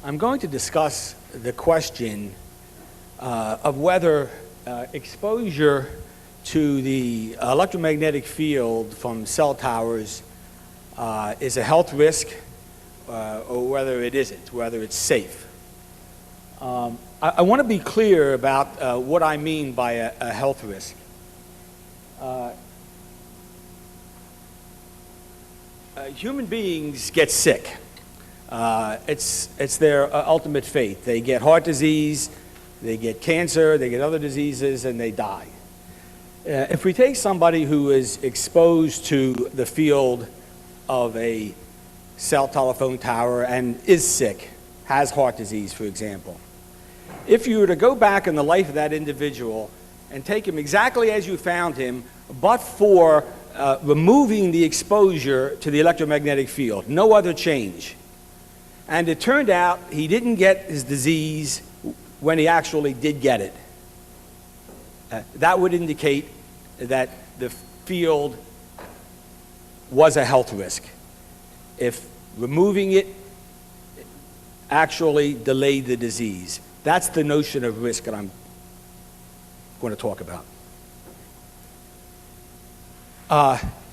I'm going to discuss the question of whether exposure to the electromagnetic field from cell towers is a health risk or whether it isn't, whether it's safe. I want to be clear about what I mean by a health risk. Human beings get sick. It's their ultimate fate. They get heart disease, they get cancer, they get other diseases, and they die. If we take somebody who is exposed to the field of a cell telephone tower and is sick, has heart disease, for example, if you were to go back in the life of that individual and take him exactly as you found him, but for removing the exposure to the electromagnetic field, no other change, and it turned out he didn't get his disease when he actually did get it, that would indicate that the field was a health risk. If removing it actually delayed the disease. That's the notion of risk that I'm going to talk about.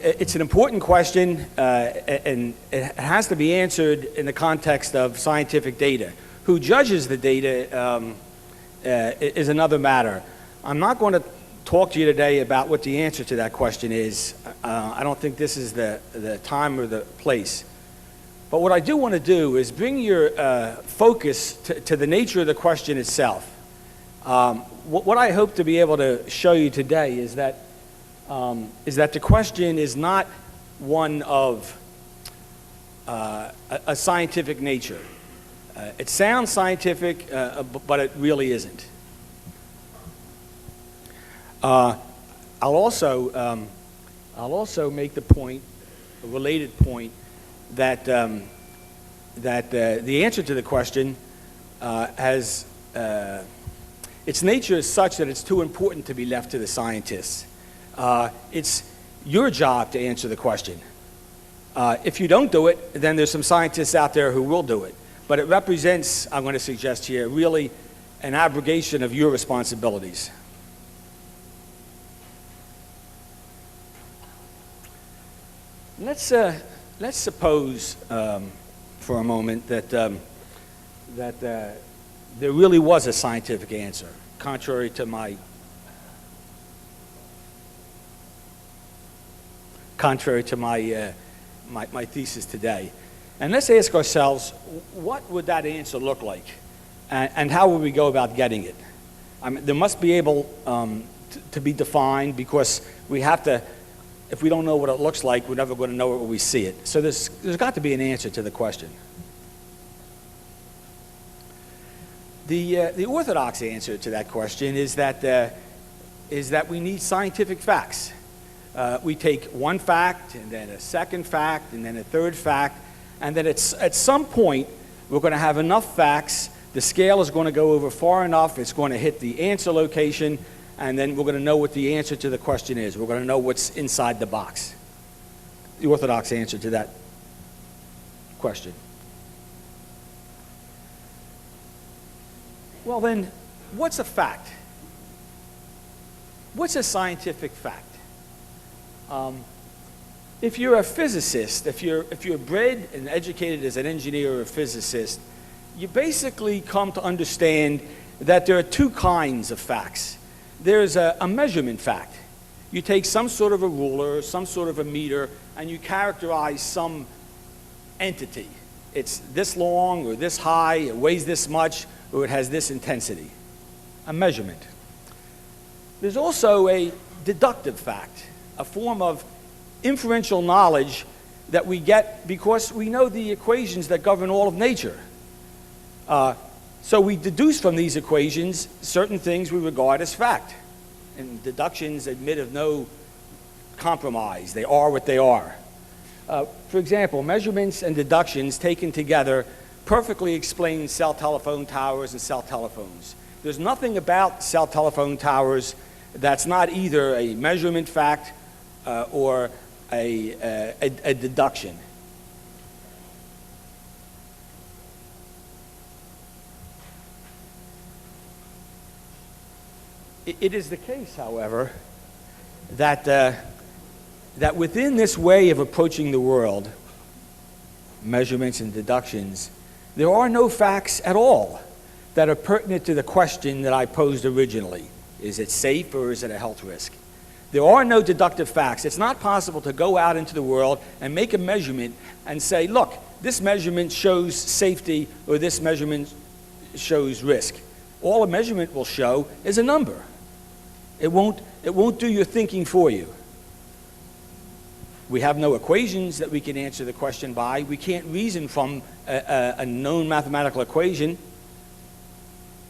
It's an important question, and it has to be answered in the context of scientific data. Who judges the data is another matter. I'm not going to talk to you today about what the answer to that question is. I don't think this is the time or the place. But what I do want to do is bring your focus to the nature of the question itself. What I hope to be able to show you today is that the question is not one of a scientific nature. It sounds scientific, but it really isn't. I'll also make the point, a related point, that the answer to the question has its nature is such that it's too important to be left to the scientists. It's your job to answer the question. If you don't do it, then there's some scientists out there who will do it. But it represents, I'm going to suggest here, really an abrogation of your responsibilities. Let's suppose for a moment that there really was a scientific answer, contrary to my thesis today. And let's ask ourselves, what would that answer look like? And how would we go about getting it? I mean, there must be able to be defined, because we have to, if we don't know what it looks like, we're never going to know it when we see it. So there's got to be an answer to the question. The orthodox answer to that question is that we need scientific facts. We take one fact, and then a second fact, and then a third fact, and then at some point we're going to have enough facts, the scale is going to go over far enough, it's going to hit the answer location, and then we're going to know what the answer to the question is. We're going to know what's inside the box. The orthodox answer to that question. Well then, what's a fact? What's a scientific fact? If you're a physicist, if you're bred and educated as an engineer or a physicist, you basically come to understand that there are two kinds of facts. There's a measurement fact. You take some sort of a ruler, some sort of a meter, and you characterize some entity. It's this long or this high, it weighs this much, or it has this intensity. A measurement. There's also a deductive fact, a form of inferential knowledge that we get because we know the equations that govern all of nature. So we deduce from these equations certain things we regard as fact. And deductions admit of no compromise. They are what they are. For example, measurements and deductions taken together perfectly explain cell telephone towers and cell telephones. There's nothing about cell telephone towers that's not either a measurement fact or a deduction. It is the case, however, that, that within this way of approaching the world, measurements and deductions, there are no facts at all that are pertinent to the question that I posed originally. Is it safe or is it a health risk? There are no deductive facts. It's not possible to go out into the world and make a measurement and say, look, this measurement shows safety or this measurement shows risk. All a measurement will show is a number. It won't do your thinking for you. We have no equations that we can answer the question by. We can't reason from a known mathematical equation.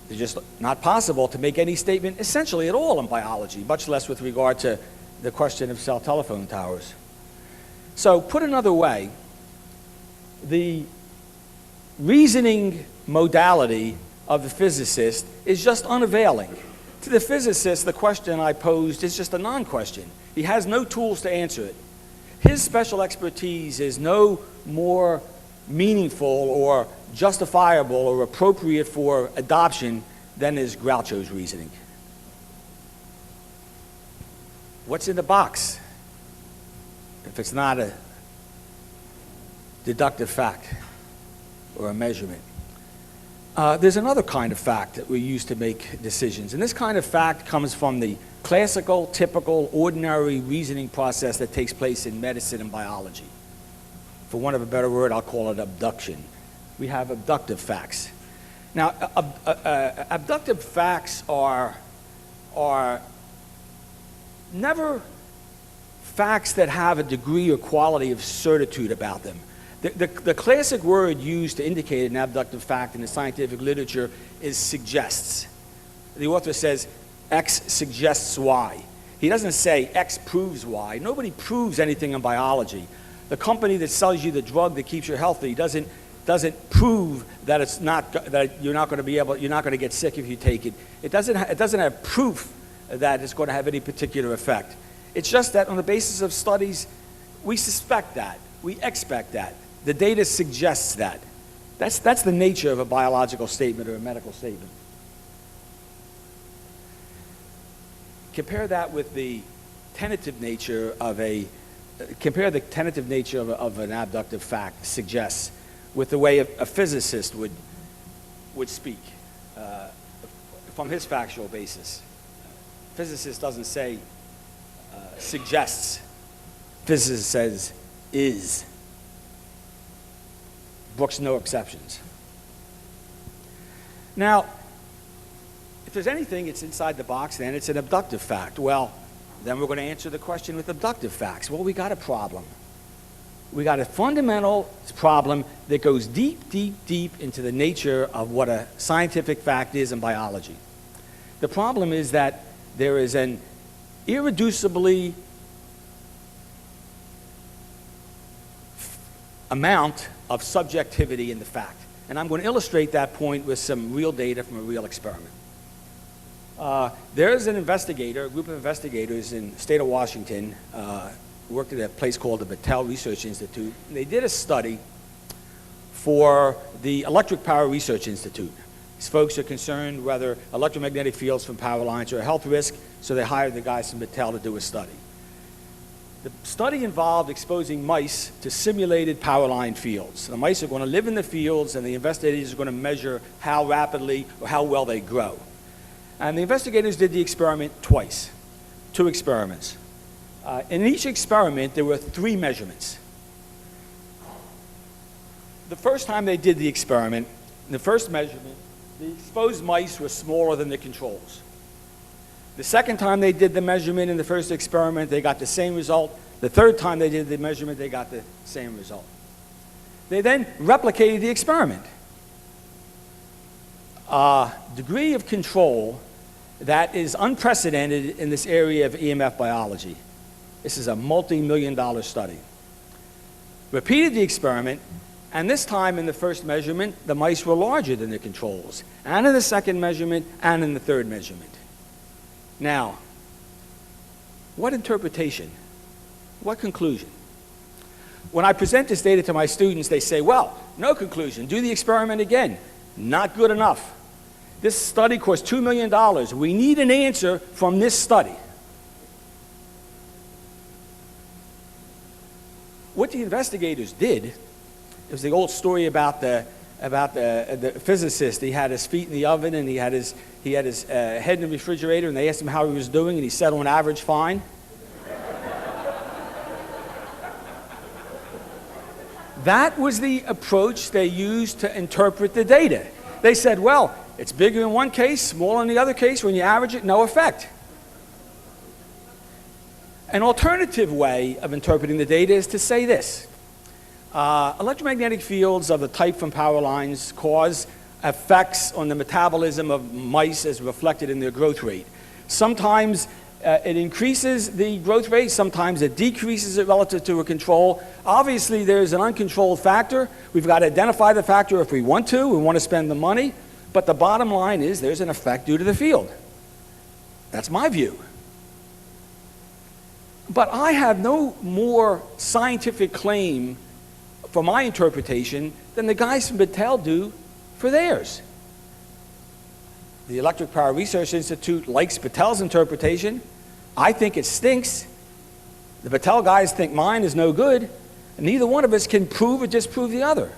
It's just not possible to make any statement essentially at all in biology, much less with regard to the question of cell telephone towers. So put another way, the reasoning modality of the physicist is just unavailing. To the physicist, the question I posed is just a non-question. He has no tools to answer it. His special expertise is no more meaningful or justifiable or appropriate for adoption than is Groucho's reasoning. What's in the box if it's not a deductive fact or a measurement? There's another kind of fact that we use to make decisions, and this kind of fact comes from the classical, typical, ordinary reasoning process that takes place in medicine and biology. For want of a better word, I'll call it abduction. We have abductive facts. Now, abductive facts are never facts that have a degree or quality of certitude about them. The classic word used to indicate an abductive fact in the scientific literature is suggests. The author says, X suggests Y. He doesn't say X proves Y. Nobody proves anything in biology. The company that sells you the drug that keeps you healthy doesn't prove that it's not, that you're not going to get sick if you take it. It doesn't have proof that it's going to have any particular effect. It's just that on the basis of studies, we suspect that, we expect that. The data suggests that. That's the nature of a biological statement or a medical statement. Compare that with the tentative nature of compare the tentative nature of an abductive fact suggests with the way a physicist would speak from his factual basis. Physicist doesn't say suggests. Physicist says is. Brooks, no exceptions. Now, if there's anything it's inside the box, then it's an abductive fact. Well, then we're going to answer the question with abductive facts. Well, we got a problem. We got a fundamental problem that goes deep, deep, deep into the nature of what a scientific fact is in biology. The problem is that there is an irreducibly amount of subjectivity in the fact. And I'm going to illustrate that point with some real data from a real experiment. There's an investigator, a group of investigators in the state of Washington, worked at a place called the Battelle Research Institute. And they did a study for the Electric Power Research Institute. These folks are concerned whether electromagnetic fields from power lines are a health risk, so they hired the guys from Battelle to do a study. The study involved exposing mice to simulated power line fields. The mice are going to live in the fields, and the investigators are going to measure how rapidly or how well they grow. And the investigators did the experiment twice, 2 experiments. In each experiment, there were 3 measurements. The first time they did the experiment, in the first measurement, the exposed mice were smaller than the controls. The second time they did the measurement in the first experiment, they got the same result. The third time they did the measurement, they got the same result. They then replicated the experiment. Degree of control that is unprecedented in this area of EMF biology. This is a multi-million-dollar study. Repeated the experiment, and this time in the first measurement, the mice were larger than the controls, and in the second measurement, and in the third measurement. Now, what interpretation? What conclusion? When I present this data to my students, they say, well, no conclusion. Do the experiment again. Not good enough. This study cost $2 million. We need an answer from this study. What the investigators did, it was the old story about the physicist. He had his feet in the oven and he had his head in the refrigerator, and they asked him how he was doing, and he said, on average, fine. That was the approach they used to interpret the data. They said, well, it's bigger in one case, smaller in the other case. When you average it, no effect. An alternative way of interpreting the data is to say this. Electromagnetic fields of the type from power lines cause effects on the metabolism of mice as reflected in their growth rate. Sometimes it increases the growth rate, sometimes it decreases it relative to a control. Obviously, there's an uncontrolled factor. We've got to identify the factor if we want to spend the money, but the bottom line is there's an effect due to the field. That's my view. But I have no more scientific claim for my interpretation than the guys from Battelle do for theirs. The Electric Power Research Institute likes Battelle's interpretation. I think it stinks. The Battelle guys think mine is no good, and neither one of us can prove or disprove the other.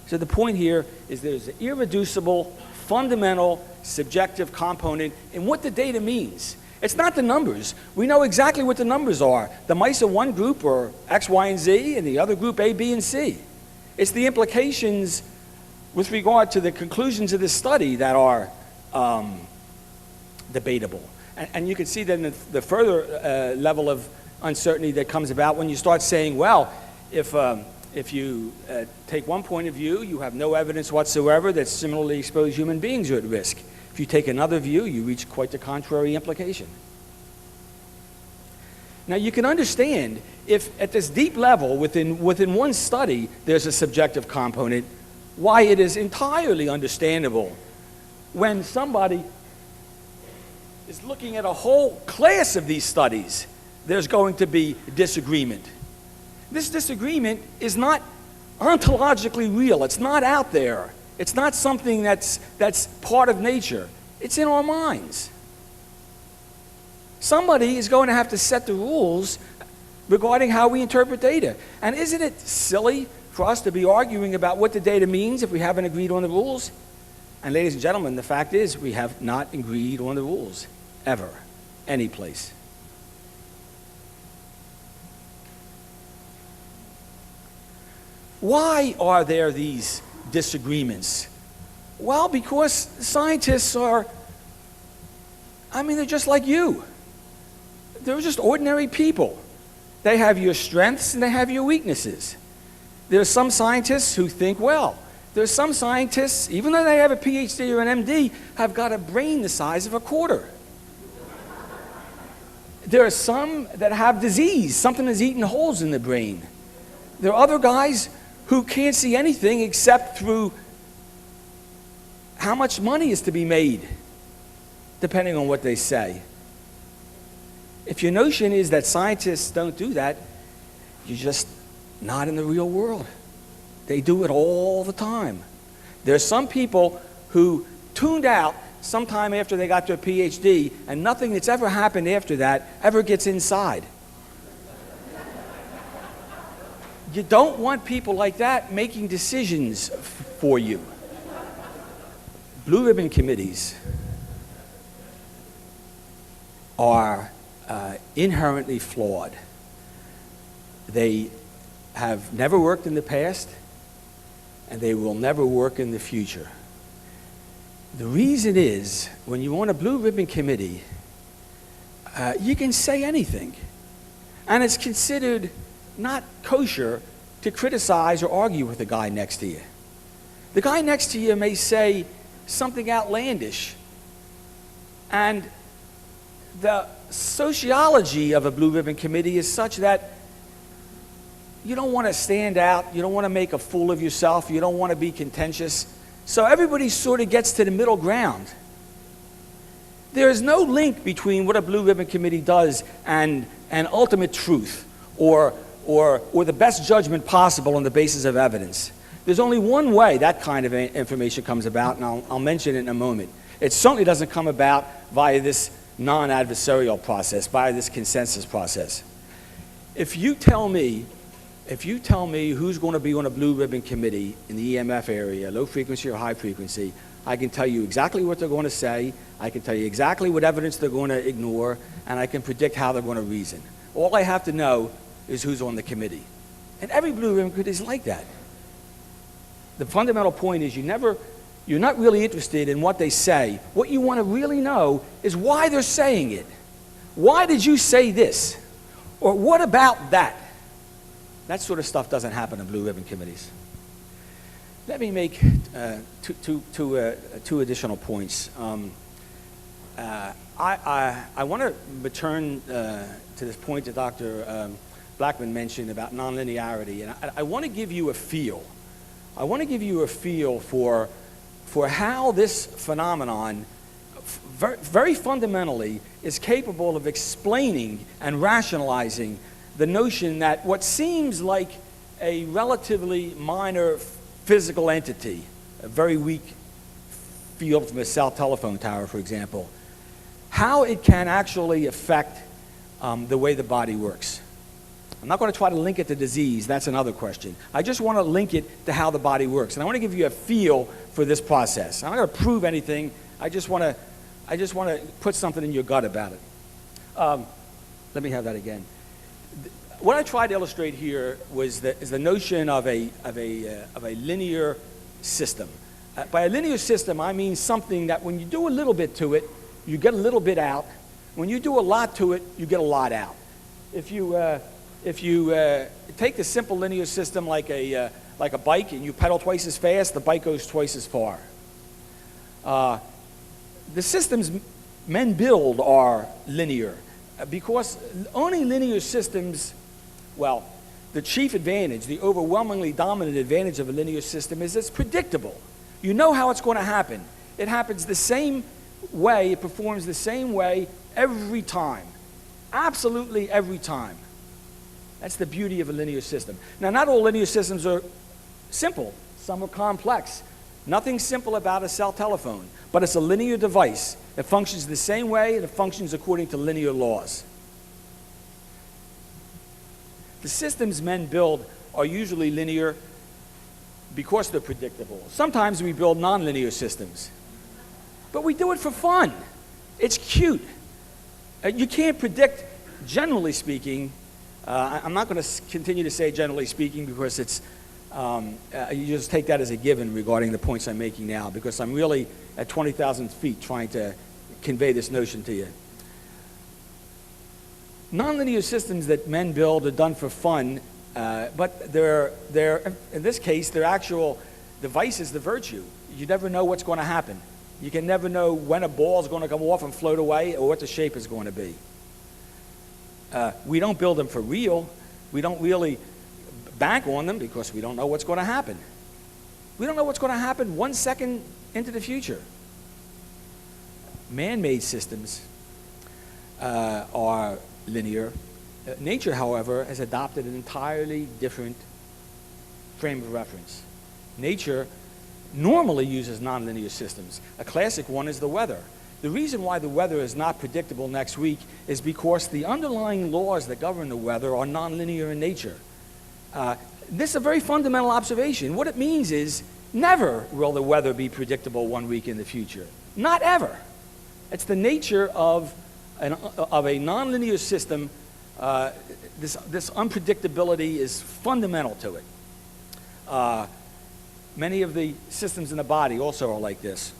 So the point here is there's an irreducible, fundamental, subjective component in what the data means. It's not the numbers. We know exactly what the numbers are. The mice in one group are X, Y, and Z, and the other group A, B, and C. It's the implications with regard to the conclusions of this study that are debatable. And you can see then the further level of uncertainty that comes about when you start saying, well, if you take one point of view, you have no evidence whatsoever that similarly exposed human beings are at risk. If you take another view, you reach quite the contrary implication. Now, you can understand if at this deep level, within one study, there's a subjective component, why it is entirely understandable when somebody is looking at a whole class of these studies, there's going to be disagreement. This disagreement is not ontologically real. It's not out there. It's not something that's part of nature. It's in our minds. Somebody is going to have to set the rules regarding how we interpret data. And isn't it silly for us to be arguing about what the data means if we haven't agreed on the rules? And ladies and gentlemen, the fact is we have not agreed on the rules, ever, any place. Why are there these disagreements? Well, because scientists are, they're just like you. They're just ordinary people. They have your strengths and they have your weaknesses. There are some scientists who think well. There's some scientists, even though they have a PhD or an MD, have got a brain the size of a quarter. There are some that have disease, something is eating holes in the brain. There are other guys who can't see anything except through how much money is to be made, depending on what they say. If your notion is that scientists don't do that, you're just not in the real world. They do it all the time. There are some people who tuned out sometime after they got their PhD, and nothing that's ever happened after that ever gets inside. You don't want people like that making decisions for you. Blue ribbon committees are inherently flawed. They have never worked in the past, and they will never work in the future. The reason is, when you want a blue ribbon committee, you can say anything, and it's considered not kosher to criticize or argue with the guy next to you. The guy next to you may say something outlandish, and the sociology of a blue ribbon committee is such that you don't want to stand out, you don't want to make a fool of yourself, you don't want to be contentious, so everybody sort of gets to the middle ground. There is no link between what a blue ribbon committee does and ultimate truth or the best judgment possible on the basis of evidence. There's only one way that kind of information comes about, and I'll mention it in a moment. It certainly doesn't come about via this non-adversarial process, via this consensus process. If you tell me who's going to be on a blue ribbon committee in the EMF area, low frequency or high frequency, I can tell you exactly what they're going to say, I can tell you exactly what evidence they're going to ignore, and I can predict how they're going to reason. All I have to know is who's on the committee. And every blue ribbon committee is like that. The fundamental point is you're not really interested in what they say. What you want to really know is why they're saying it. Why did you say this? Or what about that? That sort of stuff doesn't happen in blue ribbon committees. Let me make two additional points. I want to return to this point that Dr. Blackman mentioned about nonlinearity, and I want to give you a feel. I want to give you a feel for how this phenomenon very fundamentally is capable of explaining and rationalizing the notion that what seems like a relatively minor physical entity, a very weak field from a cell telephone tower, for example, how it can actually affect the way the body works. I'm not going to try to link it to disease. That's another question. I just want to link it to how the body works. And I want to give you a feel for this process. I'm not going to prove anything. I just want to put something in your gut about it. Let me have that again. What I tried to illustrate here is the notion of a linear system. By a linear system, I mean something that when you do a little bit to it, you get a little bit out. When you do a lot to it, you get a lot out. If you take the simple linear system like a bike and you pedal twice as fast, the bike goes twice as far. The systems men build are linear because only linear systems, well, the chief advantage, the overwhelmingly dominant advantage of a linear system is it's predictable. You know how it's going to happen. It happens the same way, it performs the same way every time. Absolutely every time. That's the beauty of a linear system. Now, not all linear systems are simple. Some are complex. Nothing simple about a cell telephone, but it's a linear device. It functions the same way, and it functions according to linear laws. The systems men build are usually linear because they're predictable. Sometimes we build nonlinear systems, but we do it for fun. It's cute. You can't predict, generally speaking. I'm not going to continue to say generally speaking because it's you just take that as a given regarding the points I'm making now, because I'm really at 20,000 feet trying to convey this notion to you. Nonlinear systems that men build are done for fun, but they're in this case, their actual device is the virtue. You never know what's going to happen. You can never know when a ball is going to come off and float away or what the shape is going to be. We don't build them for real. We don't really bank on them because we don't know what's going to happen. We don't know what's going to happen 1 second into the future. Man-made systems are linear. Nature, however, has adopted an entirely different frame of reference. Nature normally uses nonlinear systems. A classic one is the weather. The reason why the weather is not predictable next week is because the underlying laws that govern the weather are nonlinear in nature. This is a very fundamental observation. What it means is never will the weather be predictable 1 week in the future. Not ever. It's the nature of a nonlinear system. This unpredictability is fundamental to it. Many of the systems in the body also are like this.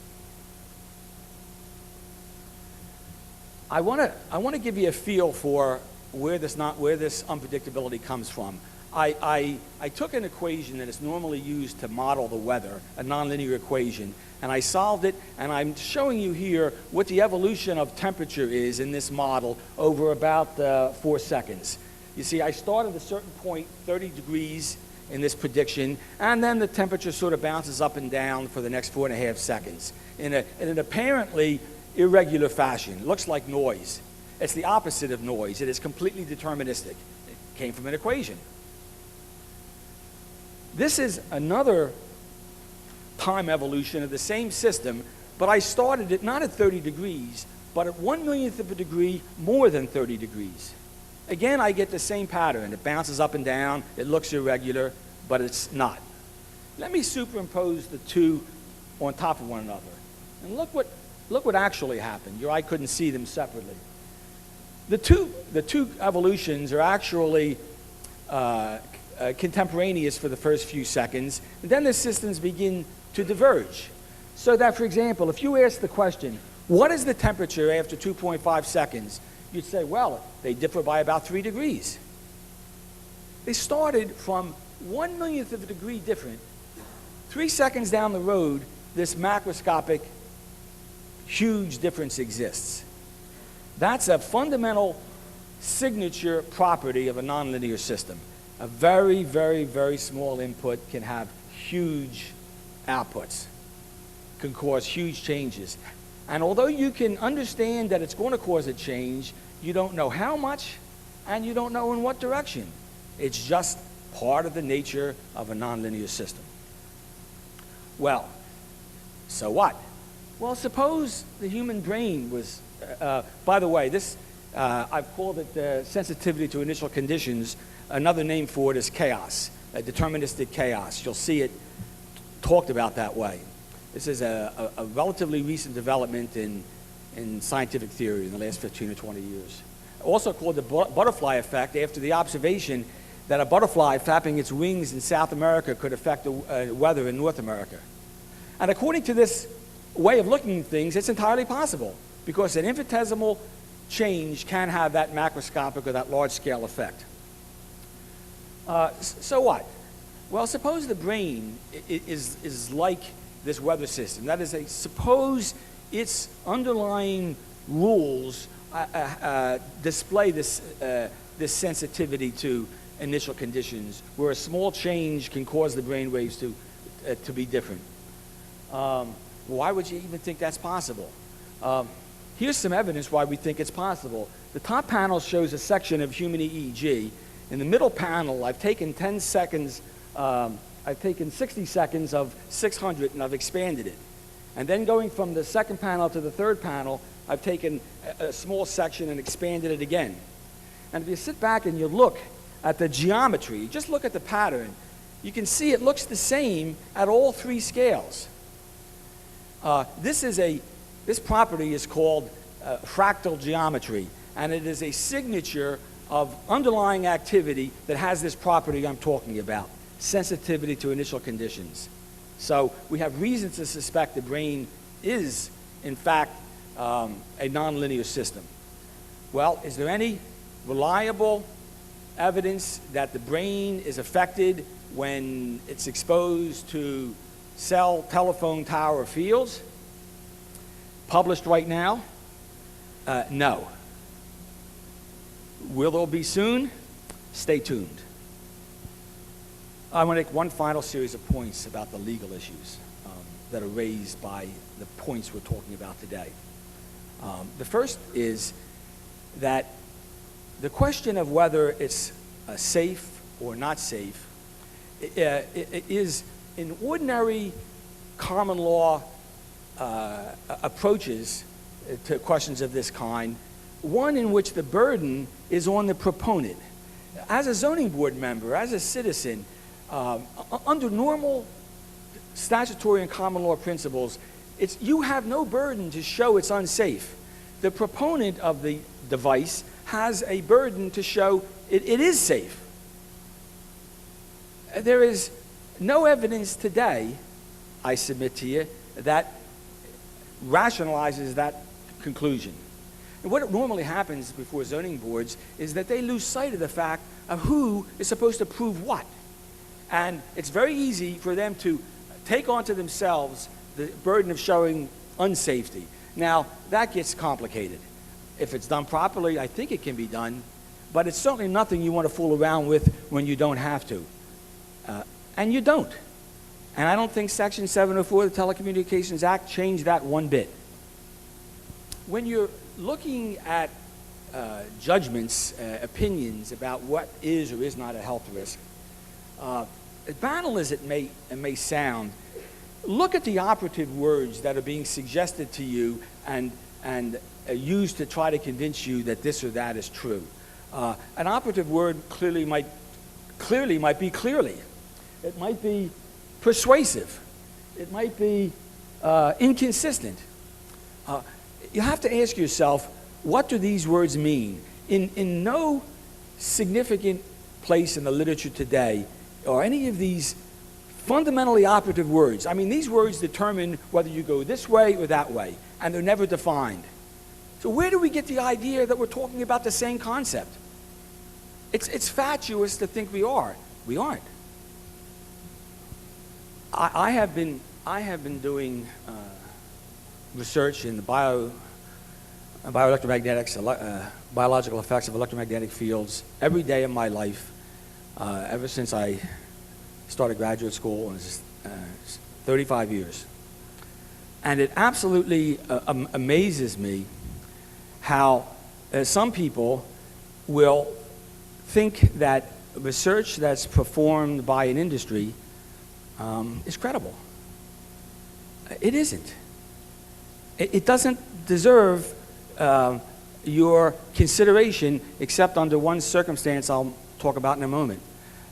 I want to give you a feel for where this unpredictability comes from. I took an equation that is normally used to model the weather, a nonlinear equation, and I solved it, and I'm showing you here what the evolution of temperature is in this model over about 4 seconds. You see, I start at a certain point, 30 degrees in this prediction, and then the temperature sort of bounces up and down for the next 4.5 seconds in an apparently irregular fashion. It looks like noise. It's the opposite of noise. It is completely deterministic. It came from an equation. This is another time evolution of the same system, but I started it not at 30 degrees, but at 1/1,000,000th of a degree more than 30 degrees. Again, I get the same pattern. It bounces up and down. It looks irregular, but it's not. Let me superimpose the two on top of one another. And look what actually happened. Your eye couldn't see them separately. The two evolutions are actually contemporaneous for the first few seconds, and then the systems begin to diverge. So that, for example, if you ask the question, what is the temperature after 2.5 seconds? You'd say, well, they differ by about 3 degrees. They started from 1/1,000,000th of a degree different. 3 seconds down the road, this macroscopic, huge difference exists. That's a fundamental signature property of a nonlinear system. A very, very, very small input can have huge outputs, can cause huge changes. And although you can understand that it's going to cause a change, you don't know how much, and you don't know in what direction. It's just part of the nature of a nonlinear system. Well, so what? Well, suppose the human brain was, by the way, this, I've called it sensitivity to initial conditions. Another name for it is chaos, deterministic chaos. You'll see it talked about that way. This is a relatively recent development in scientific theory in the last 15 or 20 years. Also called the butterfly effect, after the observation that a butterfly flapping its wings in South America could affect the weather in North America. And according to this way of looking at things, it's entirely possible, because an infinitesimal change can have that macroscopic or that large-scale effect. So what? Well, suppose the brain is like this weather system. That is, suppose its underlying rules display this sensitivity to initial conditions, where a small change can cause the brain waves to be different. Why would you even think that's possible? Here's some evidence why we think it's possible. The top panel shows a section of human EEG. In the middle panel, I've taken 10 seconds, I've taken 60 seconds of 600 and I've expanded it. And then going from the second panel to the third panel, I've taken a small section and expanded it again. And if you sit back and you look at the geometry, just look at the pattern, you can see it looks the same at all 3 scales. This property is called fractal geometry, and it is a signature of underlying activity that has this property I'm talking about, sensitivity to initial conditions. So we have reason to suspect the brain is, in fact, a nonlinear system. Well, is there any reliable evidence that the brain is affected when it's exposed to cell telephone tower fields? Published right now? No. Will there be soon? Stay tuned. I want to make one final series of points about the legal issues that are raised by the points we're talking about today. The first is that the question of whether it's safe or not safe is, in ordinary common law approaches to questions of this kind, one in which the burden is on the proponent. As a zoning board member, as a citizen, under normal statutory and common law principles, you have no burden to show it's unsafe. The proponent of the device has a burden to show it is safe. There is no evidence today, I submit to you, that rationalizes that conclusion. And what normally happens before zoning boards is that they lose sight of the fact of who is supposed to prove what. And it's very easy for them to take onto themselves the burden of showing unsafety. Now, that gets complicated. If it's done properly, I think it can be done, but it's certainly nothing you want to fool around with when you don't have to. And you don't. And I don't think Section 704 of the Telecommunications Act changed that one bit. When you're looking at judgments, opinions about what is or is not a health risk, as banal as it may sound, look at the operative words that are being suggested to you and used to try to convince you that this or that is true. An operative word clearly might be clearly. It might be persuasive. It might be inconsistent. You have to ask yourself, what do these words mean? In no significant place in the literature today are any of these fundamentally operative words. I mean, these words determine whether you go this way or that way, and they're never defined. So where do we get the idea that we're talking about the same concept? It's fatuous to think we are. We aren't. I have been doing research in the bioelectromagnetics, biological effects of electromagnetic fields every day of my life, ever since I started graduate school, and it's 35 years. And it absolutely amazes me how some people will think that research that's performed by an industry is credible. It isn't. It doesn't deserve your consideration, except under one circumstance I'll talk about in a moment.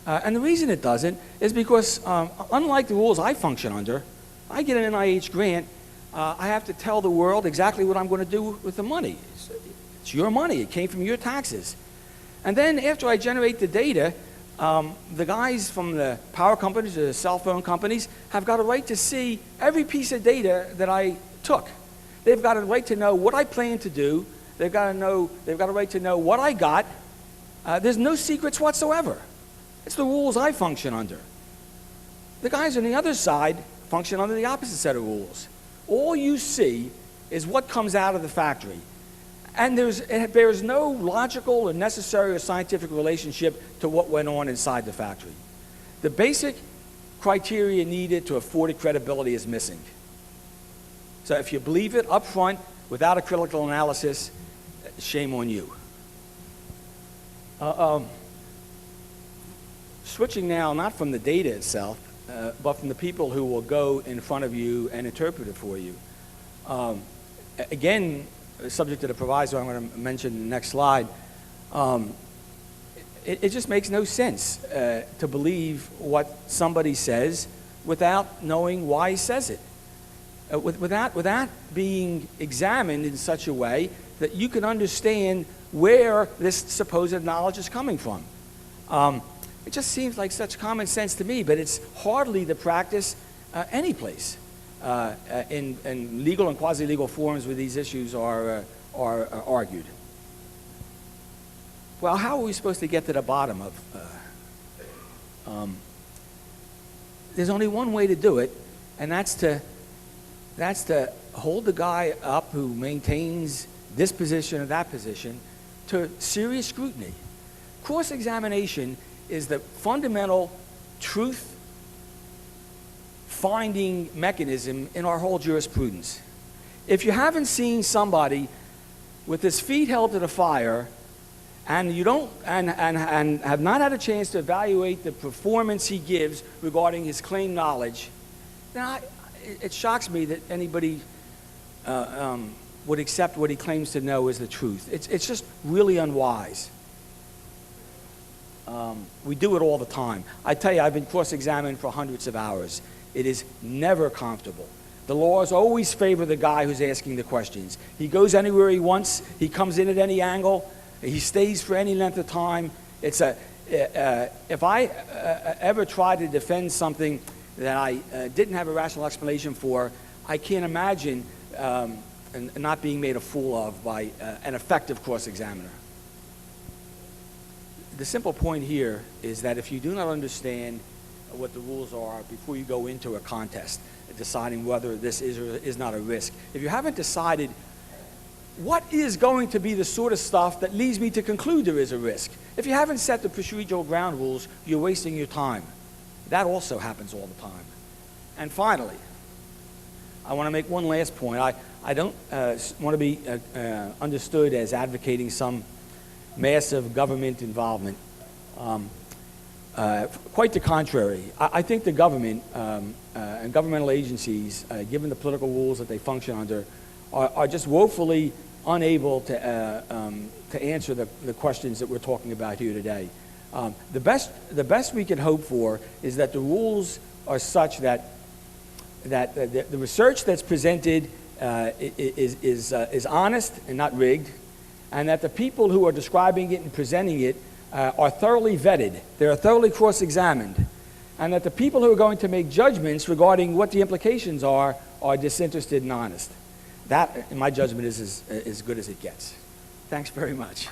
And the reason it doesn't is because, unlike the rules I function under, I get an NIH grant, I have to tell the world exactly what I'm going to do with the money. It's your money. It came from your taxes. And then after I generate the data, the guys from the power companies or the cell phone companies have got a right to see every piece of data that I took. They've got a right to know what I plan to do. They've got a right to know what I got. There's no secrets whatsoever. It's the rules I function under. The guys on the other side function under the opposite set of rules. All you see is what comes out of the factory. And it bears no logical or necessary or scientific relationship to what went on inside the factory. The basic criteria needed to afford it credibility is missing. So if you believe it up front without a critical analysis, shame on you. Switching now, not from the data itself, but from the people who will go in front of you and interpret it for you. Again, subject to the proviso I'm going to mention in the next slide, it just makes no sense to believe what somebody says without knowing why he says it. Without being examined in such a way that you can understand where this supposed knowledge is coming from. It just seems like such common sense to me, but it's hardly the practice any place in legal and quasi-legal forums where these issues are argued. Well, how are we supposed to get to the bottom of? There's only one way to do it, and that's to hold the guy up who maintains this position or that position to serious scrutiny. Cross-examination is the fundamental truth-finding mechanism in our whole jurisprudence. If you haven't seen somebody with his feet held to the fire and you don't and have not had a chance to evaluate the performance he gives regarding his claimed knowledge, then it shocks me that anybody would accept what he claims to know as the truth. It's just really unwise. We do it all the time. I tell you, I've been cross-examined for hundreds of hours. It is never comfortable. The laws always favor the guy who's asking the questions. He goes anywhere he wants. He comes in at any angle. He stays for any length of time. If I ever try to defend something that I didn't have a rational explanation for, I can't imagine not being made a fool of by an effective cross-examiner. The simple point here is that if you do not understand what the rules are before you go into a contest, deciding whether this is or is not a risk, if you haven't decided what is going to be the sort of stuff that leads me to conclude there is a risk, if you haven't set the procedural ground rules, you're wasting your time. That also happens all the time. And finally, I want to make one last point. I don't want to be understood as advocating some massive government involvement. Quite the contrary. I think the government and governmental agencies, given the political rules that they function under, are just woefully unable to answer the questions that we're talking about here today. The best we can hope for is that the rules are such that the research that's presented is honest and not rigged, and that the people who are describing it and presenting it are thoroughly vetted, they are thoroughly cross-examined, and that the people who are going to make judgments regarding what the implications are disinterested and honest. That, in my judgment, is as good as it gets. Thanks very much.